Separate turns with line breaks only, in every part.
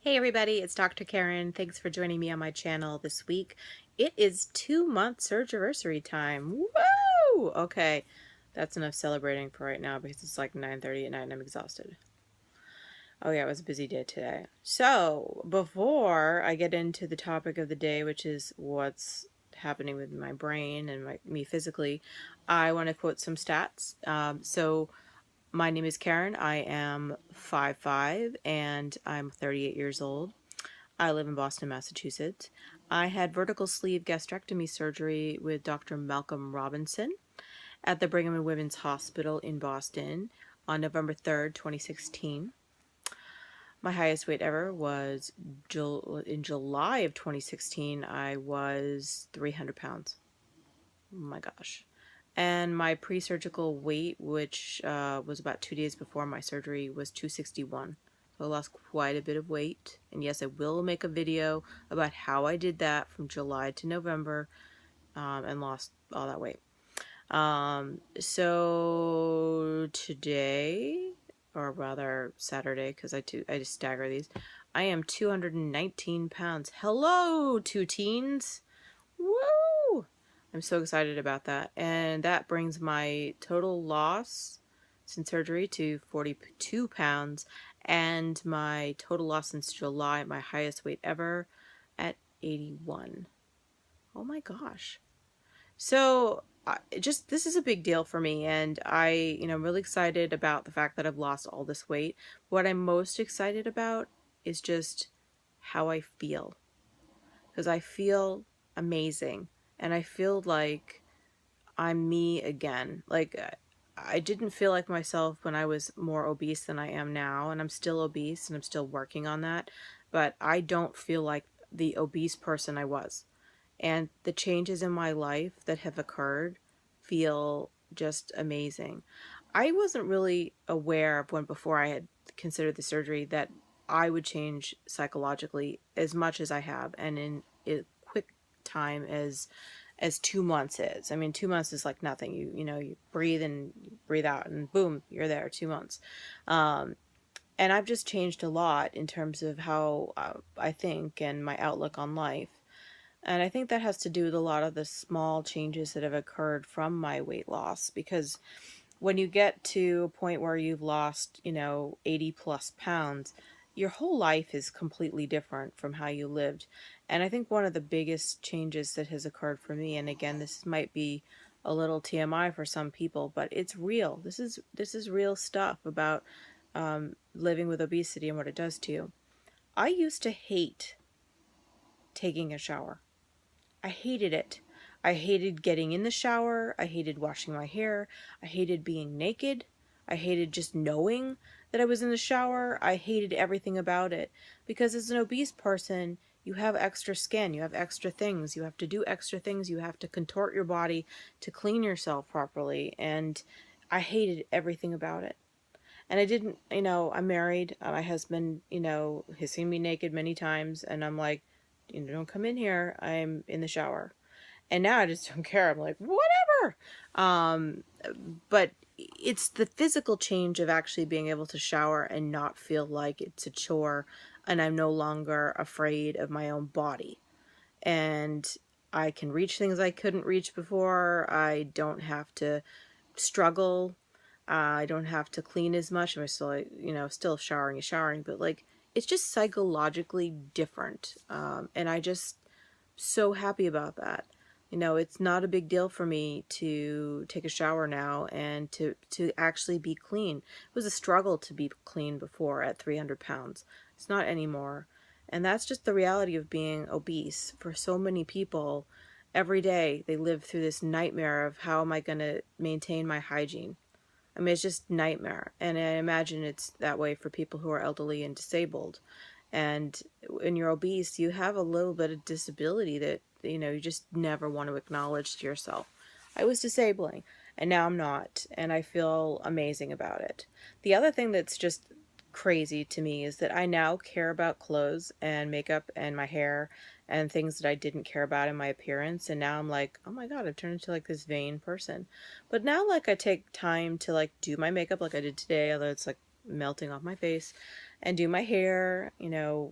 Hey everybody, it's Dr. Karen. Thanks for joining me on my channel this week. It is 2-month surgery time. Woo! Okay, that's enough celebrating for right now because it's like 9:30 at night and I'm exhausted. Oh yeah, it was a busy day today. So, before I get into the topic of the day, which is what's happening with my brain and me physically, I want to quote some stats. My name is Karen. I am 5'5" and I'm 38 years old. I live in Boston, Massachusetts. I had vertical sleeve gastrectomy surgery with Dr. Malcolm Robinson at the Brigham and Women's Hospital in Boston on November 3rd, 2016. My highest weight ever was in July of 2016. I was 300 pounds. Oh my gosh. And my pre-surgical weight, which was about 2 days before my surgery, was 261. So I lost quite a bit of weight. And yes, I will make a video about how I did that from July to November and lost all that weight. So today, or rather Saturday, because I just stagger these, I am 219 pounds. Hello, two teens. Woo! I'm so excited about that. And that brings my total loss since surgery to 42 pounds and my total loss since July, my highest weight ever, at 81. Oh my gosh. So this is a big deal for me, and I'm really excited about the fact that I've lost all this weight. What I'm most excited about is just how I feel, because I feel amazing and I feel like I'm me again. Like I didn't feel like myself when I was more obese than I am now, and I'm still obese and I'm still working on that, but I don't feel like the obese person I was. And the changes in my life that have occurred feel just amazing. I wasn't really aware of when before I had considered the surgery that I would change psychologically as much as I have, and in a quick time as 2 months is. I mean, 2 months is like nothing. You breathe and breathe out, and boom, you're there. 2 months, and I've just changed a lot in terms of how I think and my outlook on life. And I think that has to do with a lot of the small changes that have occurred from my weight loss, because when you get to a point where you've lost, 80 plus pounds, your whole life is completely different from how you lived. And I think one of the biggest changes that has occurred for me, and again, this might be a little TMI for some people, but it's real. This is real stuff about living with obesity and what it does to you. I used to hate taking a shower. I hated it. I hated getting in the shower. I hated washing my hair. I hated being naked. I hated just knowing that I was in the shower. I hated everything about it. Because as an obese person, you have extra skin. You have extra things. You have to do extra things. You have to contort your body to clean yourself properly. And I hated everything about it. And I didn't, I'm married. My husband, has seen me naked many times. And I'm like, don't come in here. I'm in the shower. And now I just don't care. I'm like, whatever. But it's the physical change of actually being able to shower and not feel like it's a chore. And I'm no longer afraid of my own body. And I can reach things I couldn't reach before. I don't have to struggle. I don't have to clean as much. I'm still, still showering, but like, it's just psychologically different. And I just so happy about that. It's not a big deal for me to take a shower now and to actually be clean. It was a struggle to be clean before at 300 pounds. It's not anymore. And that's just the reality of being obese. For so many people, every day they live through this nightmare of how am I going to maintain my hygiene. I mean, it's just nightmare. And I imagine it's that way for people who are elderly and disabled. And when you're obese, you have a little bit of disability that, you just never want to acknowledge to yourself. I was disabling, and now I'm not, and I feel amazing about it. The other thing that's just crazy to me is that I now care about clothes and makeup and my hair and things that I didn't care about in my appearance, and now I'm like, oh my god, I've turned into like this vain person. But now, like, I take time to like do my makeup like I did today, although it's like melting off my face, and do my hair,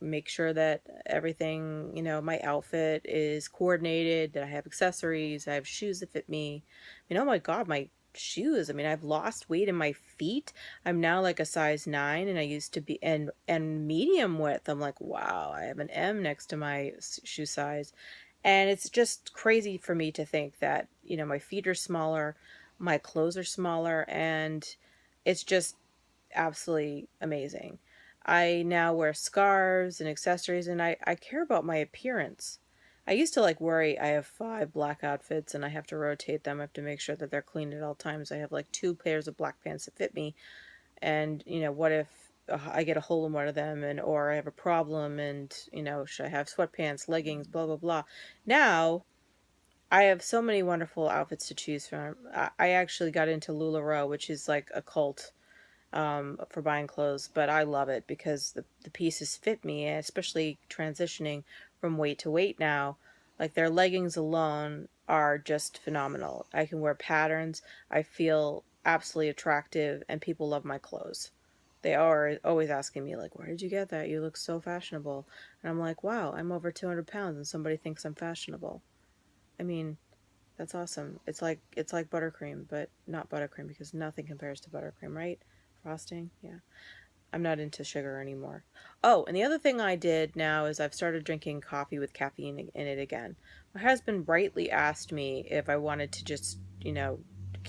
make sure that everything, my outfit is coordinated, that I have accessories, I have shoes that fit me. Oh my God, my shoes. I've lost weight in my feet. I'm now like a size 9, and I used to be and medium width. I'm like, wow, I have an M next to my shoe size. And it's just crazy for me to think that, my feet are smaller, my clothes are smaller, and it's just absolutely amazing. I now wear scarves and accessories, and I care about my appearance. I used to like worry. I have 5 black outfits and I have to rotate them. I have to make sure that they're clean at all times. I have like 2 pairs of black pants that fit me. And, what if I get a hole in one of them, and or I have a problem, and, should I have sweatpants, leggings, blah, blah, blah. Now, I have so many wonderful outfits to choose from. I actually got into LuLaRoe, which is like a cult for buying clothes, but I love it because the pieces fit me, especially transitioning from weight to weight now. Like their leggings alone are just phenomenal. I can wear patterns. I feel absolutely attractive, and people love my clothes. They are always asking me, like, where did you get that? You look so fashionable. And I'm like, wow, I'm over 200 pounds and somebody thinks I'm fashionable. I mean, that's awesome. It's like buttercream, but not buttercream because nothing compares to buttercream, right? Frosting, yeah. I'm not into sugar anymore. Oh, and the other thing I did now is I've started drinking coffee with caffeine in it again. My husband rightly asked me if I wanted to just,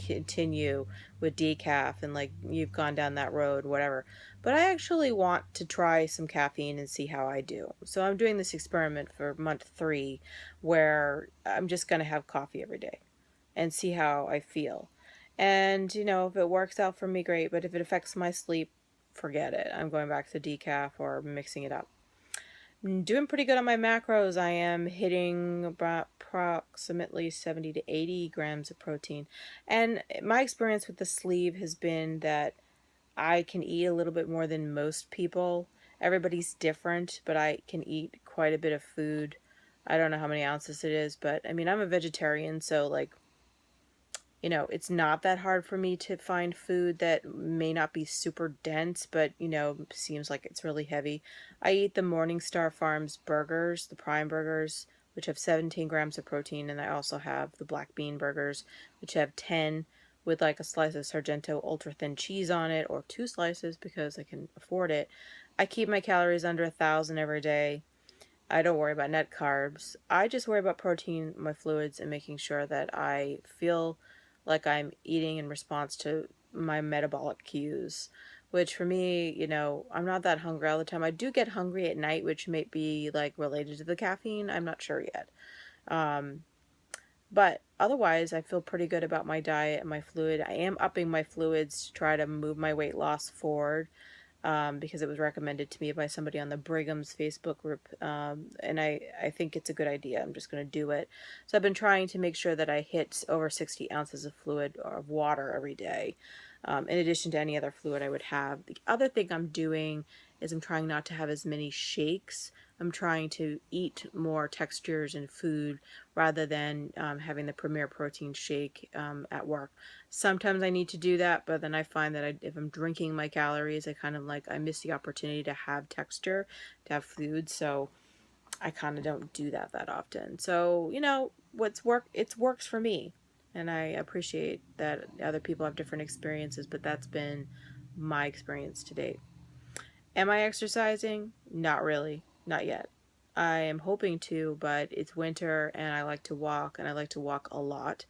continue with decaf, and like you've gone down that road, whatever. But I actually want to try some caffeine and see how I do. So I'm doing this experiment for month 3 where I'm just going to have coffee every day and see how I feel. And, if it works out for me, great. But if it affects my sleep, forget it. I'm going back to decaf or mixing it up. I'm doing pretty good on my macros. I am hitting about approximately 70 to 80 grams of protein. And my experience with the sleeve has been that I can eat a little bit more than most people. Everybody's different, but I can eat quite a bit of food. I don't know how many ounces it is, but I'm a vegetarian, so like it's not that hard for me to find food that may not be super dense, but, seems like it's really heavy. I eat the Morningstar Farms burgers, the prime burgers, which have 17 grams of protein, and I also have the black bean burgers, which have 10 with like a slice of Sargento ultra thin cheese on it, or 2 slices because I can afford it. I keep my calories under 1,000 every day. I don't worry about net carbs. I just worry about protein, my fluids, and making sure that I feel like I'm eating in response to my metabolic cues. Which for me, I'm not that hungry all the time. I do get hungry at night, which may be like related to the caffeine. I'm not sure yet. Um, but otherwise, I feel pretty good about my diet and my fluid. I am upping my fluids to try to move my weight loss forward, because it was recommended to me by somebody on the Brigham's Facebook group. And I think it's a good idea. I'm just going to do it. So I've been trying to make sure that I hit over 60 ounces of fluid or of water every day, in addition to any other fluid I would have. The other thing I'm doing is I'm trying not to have as many shakes. I'm trying to eat more textures in food rather than having the Premier Protein shake at work. Sometimes I need to do that, but then I find that if I'm drinking my calories, I miss the opportunity to have texture, to have food. So I kind of don't do that often. So, it works for me. And I appreciate that other people have different experiences, but that's been my experience to date. Am I exercising? Not really. Not yet. I am hoping to, but it's winter and I like to walk, and I like to walk a lot,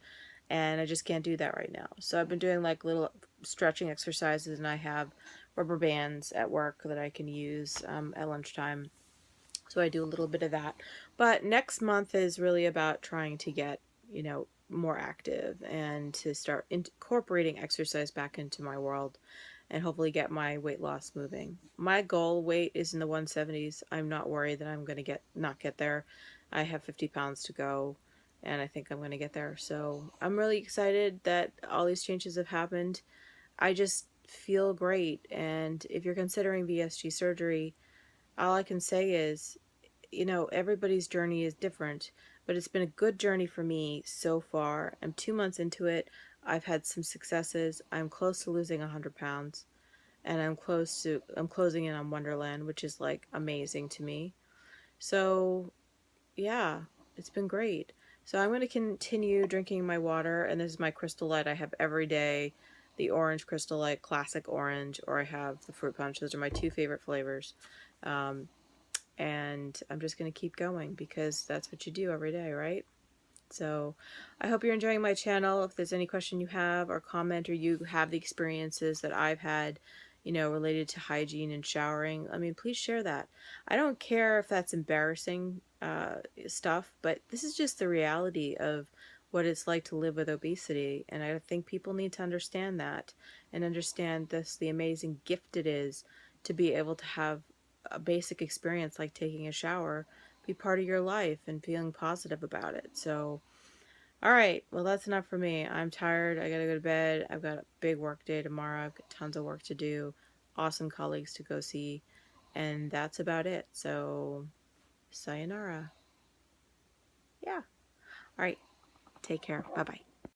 and I just can't do that right now. So I've been doing like little stretching exercises, and I have rubber bands at work that I can use at lunchtime. So I do a little bit of that. But next month is really about trying to get, more active and to start incorporating exercise back into my world, and hopefully get my weight loss moving. My goal weight is in the 170s. I'm not worried that I'm going to not get there. I have 50 pounds to go, and I think I'm going to get there. So I'm really excited that all these changes have happened. I just feel great. And if you're considering VSG surgery, all I can say is, everybody's journey is different, but it's been a good journey for me so far. I'm 2 months into it. I've had some successes. I'm close to losing 100 pounds. and I'm closing in on Wonderland, which is like amazing to me. So yeah, it's been great. So I'm going to continue drinking my water, and this is my Crystal Light I have every day, the orange Crystal Light, classic orange, or I have the fruit punch. Those are my two favorite flavors. Um, and I'm just going to keep going because that's what you do every day, right? So I hope you're enjoying my channel. If there's any question you have or comment, or you have the experiences that I've had, you know, related to hygiene and showering, I mean, please share that. I don't care if that's embarrassing stuff, but this is just the reality of what it's like to live with obesity. And I think people need to understand that and understand this, the amazing gift it is to be able to have a basic experience like taking a shower be part of your life and feeling positive about it. So, all right, well, that's enough for me. I'm tired. I gotta go to bed. I've got a big work day tomorrow. I've got tons of work to do, awesome colleagues to go see, and that's about it. So, sayonara. Yeah. All right, take care. Bye bye.